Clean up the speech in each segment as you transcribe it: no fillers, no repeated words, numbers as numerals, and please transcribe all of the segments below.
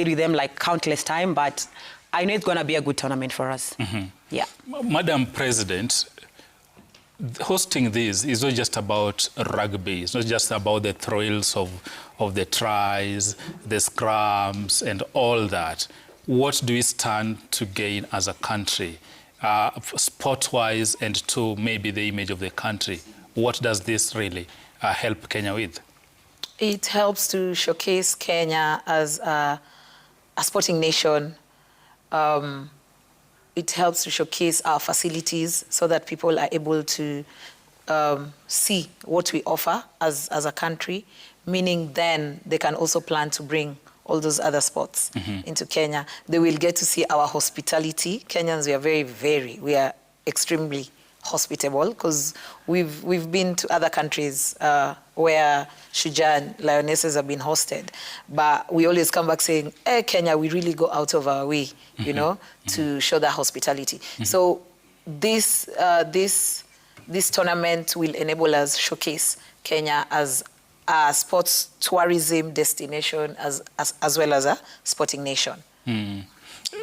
with them like countless time, but I know it's going to be a good tournament for us. Yeah. Madam President, hosting this is not just about rugby. It's not just about the thrills of the tries, the scrums, and all that. What do we stand to gain as a country, sport-wise, and to maybe the image of the country? What does this really help Kenya with? It helps to showcase Kenya as a sporting nation. It helps to showcase our facilities so that people are able to see what we offer as a country, meaning then they can also plan to bring all those other sports into Kenya. They will get to see our hospitality. Kenyans, we are extremely hospitable, because we've been to other countries where Shujaa and Lionesses have been hosted, but we always come back saying, hey, Kenya, we really go out of our way, you know, to show that hospitality. So this tournament will enable us showcase Kenya as a sports tourism destination as well as a sporting nation.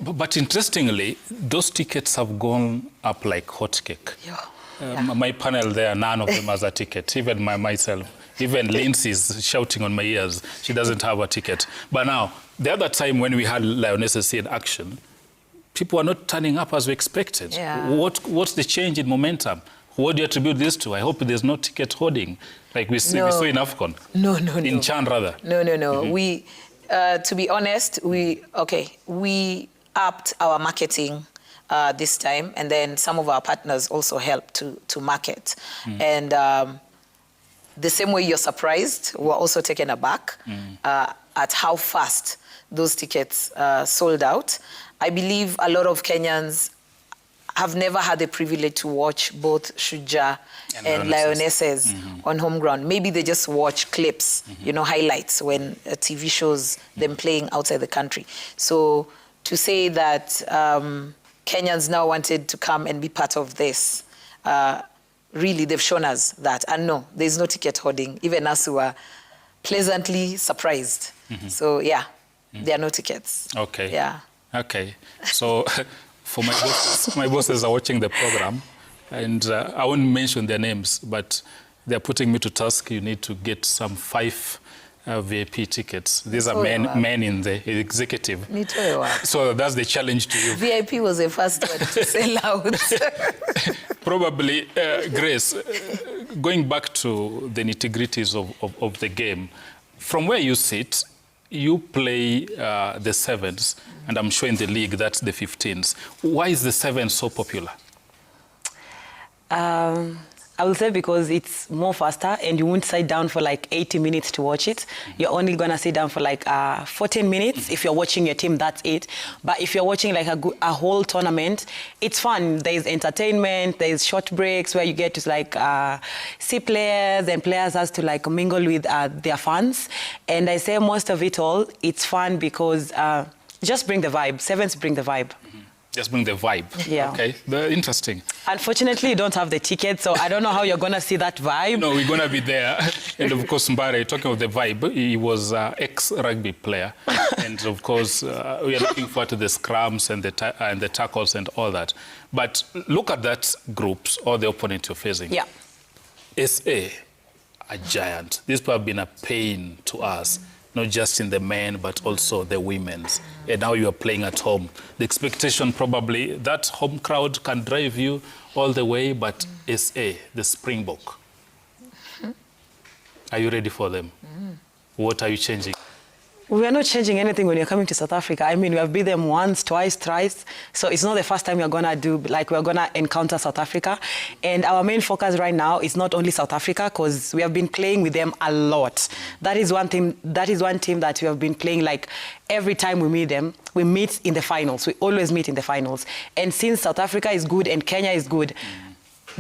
But interestingly, those tickets have gone up like hotcake. My panel there, none of them has a ticket, even myself. Even Lindsay's shouting on my ears, she doesn't have a ticket. But now, the other time when we had Lionesses in action, people are not turning up as we expected. What's the change in momentum? What do you attribute this to? I hope there's no ticket hoarding, like we saw in AFCON. No. In Chan, rather. No. We, to be honest, we upped our marketing this time, and then some of our partners also helped to market. And the same way you're surprised, we're also taken aback at how fast those tickets sold out. I believe a lot of Kenyans have never had the privilege to watch both Shujaa and Lionesses on home ground. Maybe they just watch clips, you know, highlights when TV shows them playing outside the country. So to say that Kenyans now wanted to come and be part of this, really, they've shown us that. And no, there's no ticket hoarding. Even us who are pleasantly surprised. So, yeah, there are no tickets. Okay. Yeah. Okay. So, for my bosses are watching the program, and I won't mention their names, but they're putting me to task. You need to get some 5 VIP tickets. These are men in the executive. So that's the challenge to you. VIP was the first one to sell out. Probably, Grace, going back to the nitty-gritties of the game, from where you sit, you play the 7s, and I'm sure in the league that's the 15s. Why is the 7 so popular? I will say because it's more faster, and you won't sit down for like 80 minutes to watch it. You're only going to sit down for like 14 minutes. If you're watching your team, that's it. But if you're watching like a whole tournament, it's fun. There's entertainment, there's short breaks where you get to like see players, and players has to like mingle with their fans. And I say most of it all, it's fun because just bring the vibe. 7s bring the vibe. Just bring the vibe. Yeah. Okay, very interesting. Unfortunately, you don't have the ticket, so I don't know how you're going to see that vibe. No, we're going to be there. And of course, Mbare, talking of the vibe, he was an ex-rugby player. And of course, we are looking forward to the scrums and the tackles and all that. But look at that groups or the opponent you're facing. Yeah. SA, a giant. These people have been a pain to us. Not just in the men, but also the women's. And now you are playing at home. The expectation probably, that home crowd can drive you all the way, but SA, the Springbok. Are you ready for them? What are you changing? We are not changing anything when you're coming to South Africa. I mean, we have beat them once, twice, thrice. So it's not the first time we're going to encounter South Africa. And our main focus right now is not only South Africa, because we have been playing with them a lot. That is one team that we have been playing like every time we meet them. We meet in the finals. We always meet in the finals. And since South Africa is good and Kenya is good,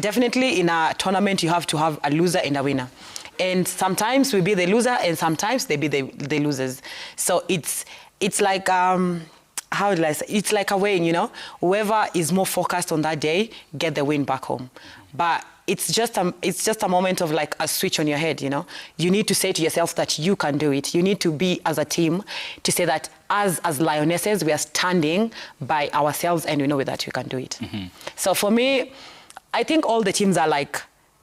definitely in a tournament you have to have a loser and a winner. And sometimes we be the loser, and sometimes they be the losers. So it's like how do I say? It's like a weighing, you know. Whoever is more focused on that day get the win back home. But it's just a moment of like a switch on your head, you know. You need to say to yourself that you can do it. You need to be as a team to say that as Lionesses, we are standing by ourselves and we know that we can do it. So for me, I think all the teams are like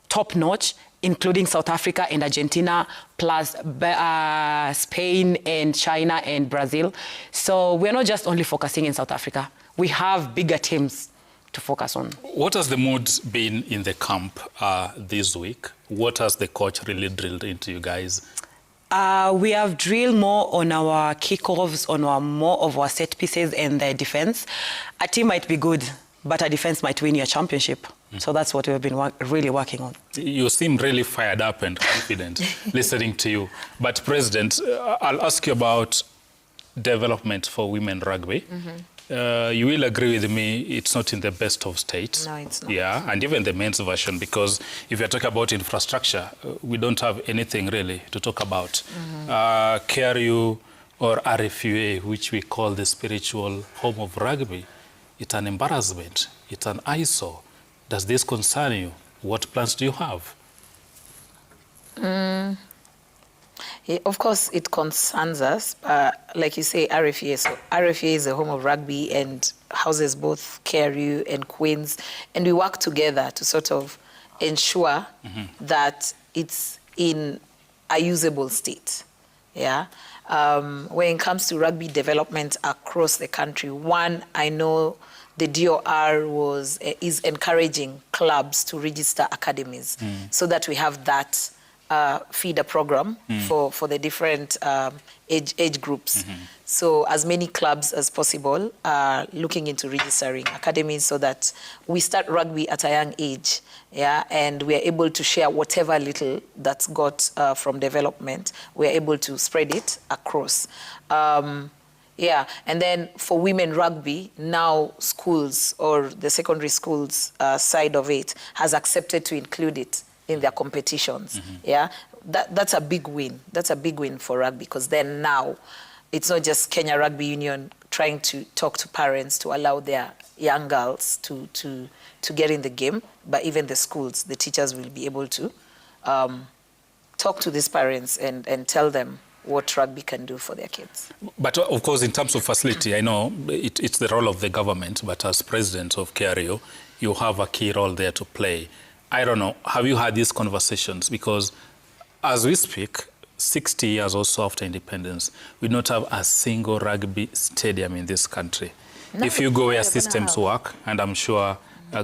top notch, including South Africa and Argentina, plus Spain and China and Brazil. So we're not just only focusing in South Africa. We have bigger teams to focus on. What has the mood been in the camp this week? What has the coach really drilled into you guys? We have drilled more on our kickoffs, on more of our set pieces and the defense. A team might be good, but a defense might win your championship. So that's what we've been really working on. You seem really fired up and confident listening to you. But President, I'll ask you about development for women rugby. You will agree with me, it's not in the best of state. No, it's not. Yeah, and even the men's version, because if you're talking about infrastructure, we don't have anything really to talk about. KRU or RFUA, which we call the spiritual home of rugby, it's an embarrassment, it's an eyesore. Does this concern you? What plans do you have? Yeah, of course, it concerns us. Like you say, RFA. So RFA is a home of rugby and houses both KRU and Queens. And we work together to sort of ensure that it's in a usable state. Yeah. When it comes to rugby development across the country, one, I know the DOR is encouraging clubs to register academies so that we have that feeder program for the different age groups. So as many clubs as possible are looking into registering academies so that we start rugby at a young age, yeah, and we are able to share whatever little that's got from development. We are able to spread it across. Yeah, and then for women rugby, now schools or the secondary schools side of it has accepted to include it in their competitions. Yeah, that's a big win. That's a big win for rugby, because then now it's not just Kenya Rugby Union trying to talk to parents to allow their young girls to get in the game, but even the schools, the teachers will be able to talk to these parents and tell them what rugby can do for their kids. But of course, in terms of facility, I know it's the role of the government, but as president of KRU, you have a key role there to play. I don't know, have you had these conversations? Because as we speak, 60 years or so after independence, we do not have a single rugby stadium in this country. No, if you go where systems work, and I'm sure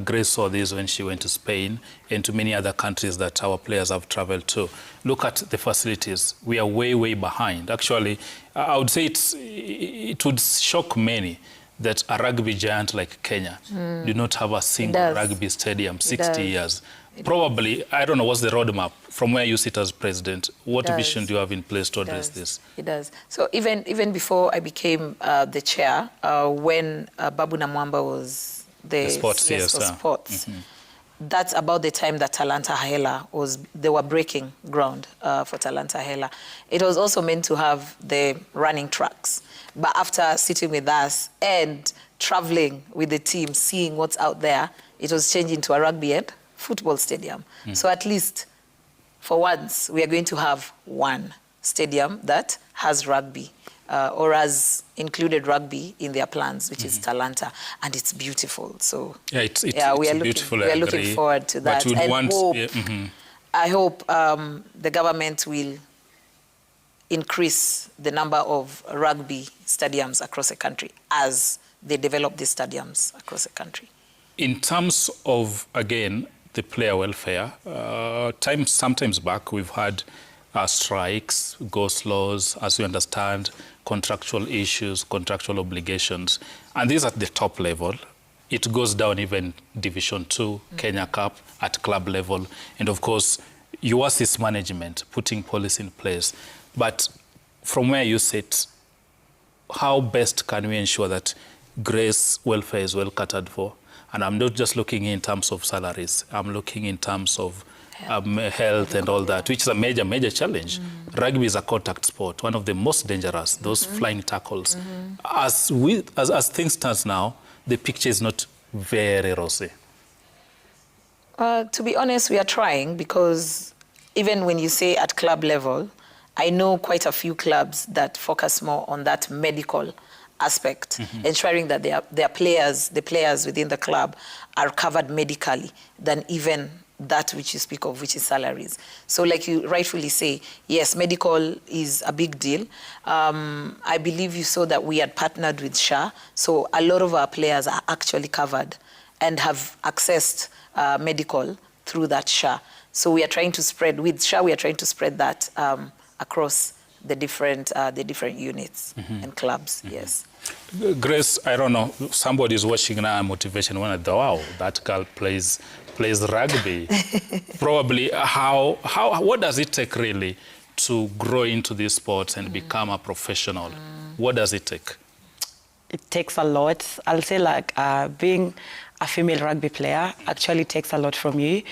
Grace saw this when she went to Spain and to many other countries that our players have traveled to. Look at the facilities. We are way, way behind. Actually, I would say it would shock many that a rugby giant like Kenya do not have a single rugby stadium, 60 years. Probably, I don't know, what's the roadmap from where you sit as president? What vision do you have in place to address this? It does. So even before I became the chair, when Babu Namwamba was the sports, sports. That's about the time that Talanta Hela they were breaking ground for Talanta Hela. It was also meant to have the running tracks. But after sitting with us and traveling with the team, seeing what's out there, it was changed into a rugby and football stadium. So at least for once, we are going to have one stadium that has rugby or has included rugby in their plans, which is Talanta, and it's beautiful. So we are looking forward to that. I hope the government will increase the number of rugby stadiums across the country as they develop these stadiums across the country. In terms of, again, the player welfare, sometimes back we've had strikes, go-slows, as we understand, contractual issues, contractual obligations. And these at the top level. It goes down even Division 2, Kenya Cup, at club level. And of course, you assist management, putting policy in place. But from where you sit, how best can we ensure that Grace welfare is well catered for? And I'm not just looking in terms of salaries. I'm looking in terms of health and all that, which is a major, major challenge. Rugby is a contact sport, one of the most dangerous, those flying tackles. As things stand now, the picture is not very rosy. To be honest, we are trying, because even when you say at club level, I know quite a few clubs that focus more on that medical aspect, ensuring that their players, the players within the club, are covered medically than even that which you speak of, which is salaries. So like you rightfully say, yes, medical is a big deal. I believe you saw that we had partnered with SHA, so a lot of our players are actually covered and have accessed medical through that SHA. So we are trying to spread, with SHA, we are trying to spread that across the different units and clubs, yes. Grace, I don't know, somebody's watching now, motivation, one of the, wow, that girl plays rugby. Probably, what does it take really to grow into this sport and become a professional? What does it take? It takes a lot. I'll say like being a female rugby player actually takes a lot from you.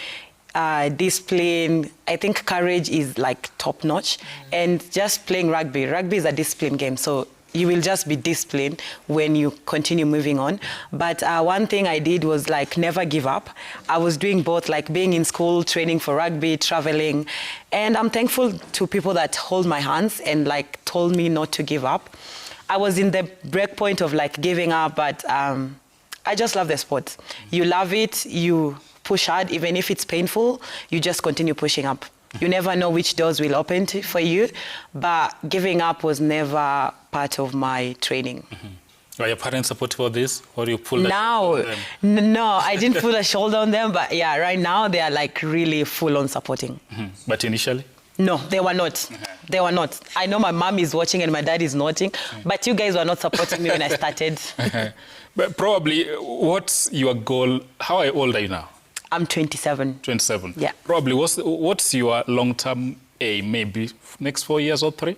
Discipline, I think courage is like top notch. And just playing rugby is a discipline game. So you will just be disciplined when you continue moving on. But one thing I did was like never give up. I was doing both, like being in school, training for rugby, traveling. And I'm thankful to people that hold my hands and like told me not to give up. I was in the break point of like giving up, but I just love the sport. You love it, you push hard, even if it's painful, you just continue pushing up. You never know which doors will open for you, but giving up was never part of my training. Are your parents supportive of this, or you pull now, on them? No, I didn't pull a shoulder on them, but yeah, right now they are like really full on supporting. But initially? No, they were not. They were not. I know my mom is watching and my dad is nodding, but you guys were not supporting me when I started. But probably, what's your goal? How old are you now? I'm 27. 27. Yeah. Probably, what's your long-term aim? Maybe next 4 years or 3?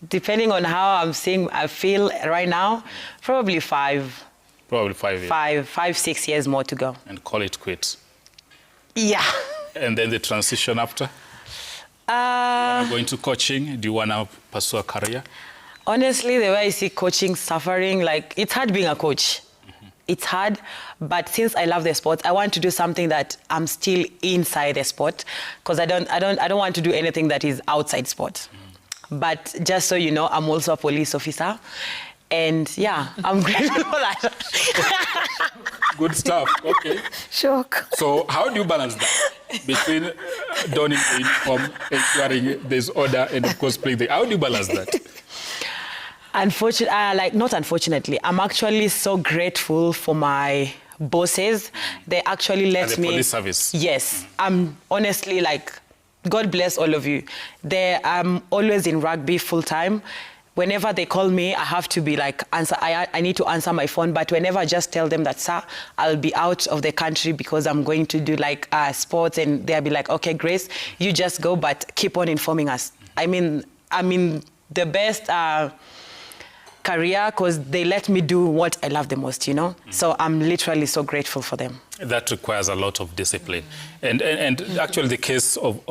Depending on how I feel right now, probably 5. Probably 5 years. 5, 6 years more to go. And call it quits. Yeah. And then the transition after? Going to coaching? Do you want to pursue a career? Honestly, the way I see coaching suffering, like it's hard being a coach. It's hard, but since I love the sport, I want to do something that I'm still inside the sport, because I don't want to do anything that is outside sport. But just so you know, I'm also a police officer, and yeah, I'm grateful for that. Good stuff. Okay. Shock. So how do you balance that between donning the uniform, ensuring there's order, and of course playing how do you balance that? Not unfortunately, I'm actually so grateful for my bosses. They actually let me. Police service. Yes, I'm honestly like, God bless all of you. I'm always in rugby full time. Whenever they call me, I have to be like answer. I need to answer my phone. But whenever I just tell them that, sir, I'll be out of the country because I'm going to do like sports, and they'll be like, okay, Grace, you just go, but keep on informing us. I mean the best. Career, because they let me do what I love the most, you know? So I'm literally so grateful for them. That requires a lot of discipline. And actually the case of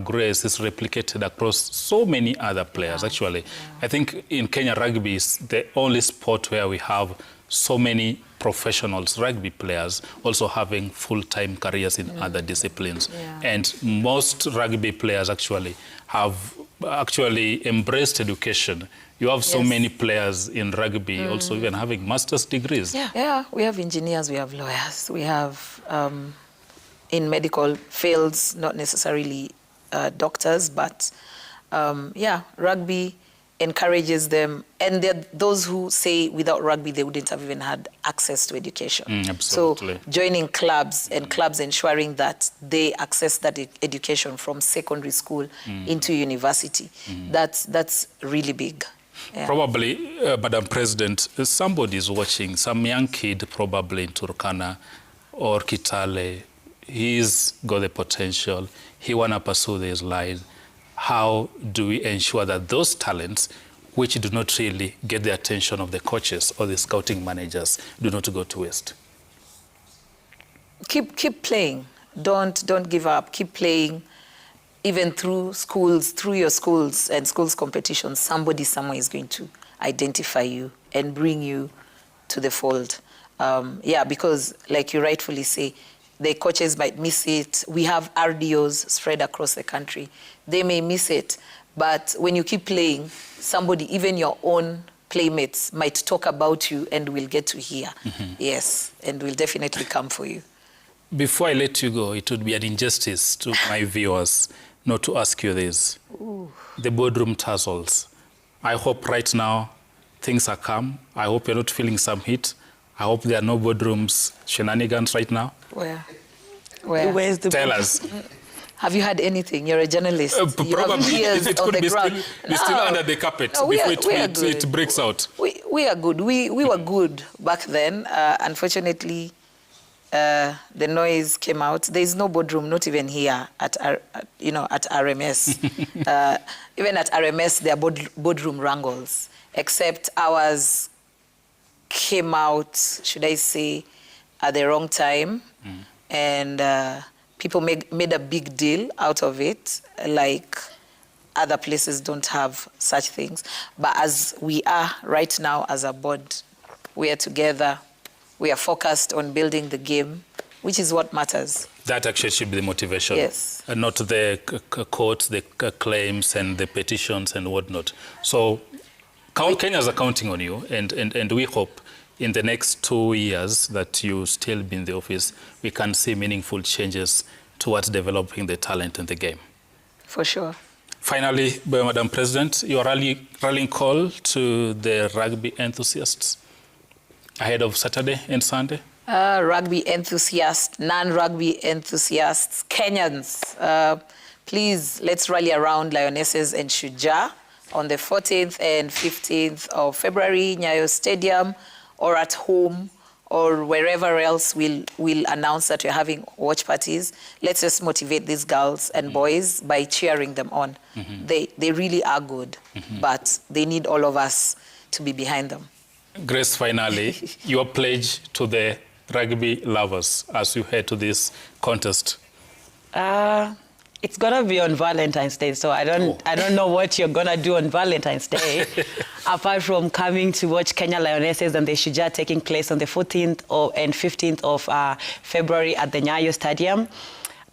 Grace is replicated across so many other players, actually. I think in Kenya, rugby is the only sport where we have so many professionals, rugby players, also having full-time careers in other disciplines. And most rugby players actually have embraced education. You have so many players in rugby, also even having master's degrees. Yeah, we have engineers, we have lawyers, we have in medical fields, not necessarily doctors, but rugby encourages them. And there are those who say without rugby, they wouldn't have even had access to education. Absolutely. So joining clubs and clubs ensuring that they access that education from secondary school into university, that's really big. Yeah. Probably, Madam President, somebody is watching, some young kid probably in Turkana or Kitale, he's got the potential, he want to pursue his life. How do we ensure that those talents, which do not really get the attention of the coaches or the scouting managers, do not go to waste? Keep playing. Don't give up. Keep playing. Even through schools, through your schools and schools competitions, somebody somewhere is going to identify you and bring you to the fold. Yeah, because like you rightfully say, the coaches might miss it. We have RDOs spread across the country. They may miss it, but when you keep playing, somebody, even your own playmates, might talk about you and will get to hear. Yes, and will definitely come for you. Before I let you go, it would be an injustice to my viewers not to ask you this. Ooh. The boardroom tussles. I hope right now things are calm. I hope you're not feeling some heat. I hope there are no boardrooms shenanigans right now. Where? Where's the Tell us. Have you had anything? You're a journalist. You Probably have ears it on could the be ground. still under the carpet No, before it breaks out. We are good. We were good back then. Unfortunately, the noise came out. There is no boardroom, not even here at RMS. Even at RMS, there are boardroom wrangles, except ours came out, should I say, at the wrong time, and people made a big deal out of it, like other places don't have such things. But as we are right now as a board, we are together, we are focused on building the game, which is what matters. That actually should be the motivation. Yes. And not the courts, the claims and the petitions and whatnot. So Kenya's are counting on you, and we hope in the next 2 years that you still be in the office, we can see meaningful changes towards developing the talent in the game. For sure. Finally, Madam President, your rallying call to the rugby enthusiasts ahead of Saturday and Sunday? Rugby enthusiasts, non-rugby enthusiasts, Kenyans, please let's rally around Lionesses and Shujaa on the 14th and 15th of February, Nyayo Stadium, or at home, or wherever else we'll announce that we're having watch parties. Let's just motivate these girls and boys by cheering them on. They really are good, but they need all of us to be behind them. Grace, finally, your pledge to the rugby lovers as you head to this contest. It's gonna be on Valentine's Day, so I don't know what you're gonna do on Valentine's Day, apart from coming to watch Kenya Lionesses and the Shujaa taking place on the 14th and 15th of February at the Nyayo Stadium.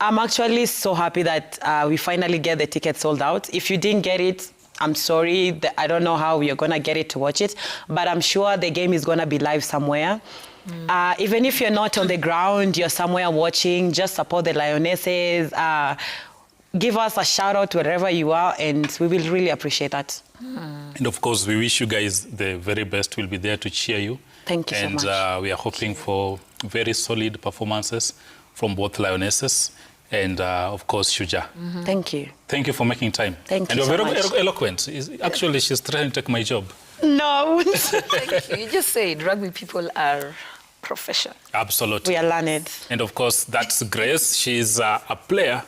I'm actually so happy that we finally get the tickets sold out. If you didn't get it, I'm sorry. I don't know how you're gonna get it to watch it, but I'm sure the game is gonna be live somewhere. Even if you're not on the ground, you're somewhere watching, just support the Lionesses. Give us a shout out wherever you are, and we will really appreciate that. And of course, we wish you guys the very best. We'll be there to cheer you. Thank you so much. And we are hoping for very solid performances from both Lionesses and, of course, Shujaa. Thank you. Thank you for making time. Thank and you you're so very much. eloquent. Actually, she's trying to take my job. No. Thank you. You just said rugby people are professional. Absolutely. We are learned. And of course, that's Grace. She's a player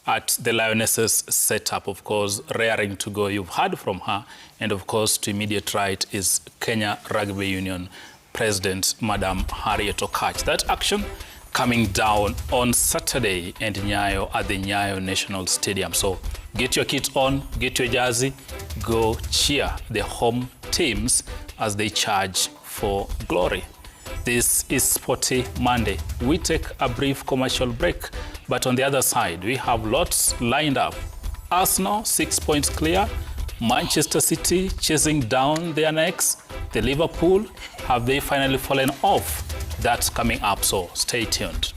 at the Lionesses setup, of course, raring to go. You've heard from her. And of course, to immediate right is Kenya Rugby Union President, Madam Harriet Okach. That action coming down on Saturday and Nyayo at the Nyayo National Stadium. So get your kit on, get your jersey, go cheer the home teams as they charge for glory. This is Sporty Monday. We take a brief commercial break, but on the other side, we have lots lined up. Arsenal, 6 points clear. Manchester City chasing down their necks. The Liverpool, have they finally fallen off? That's coming up, so stay tuned.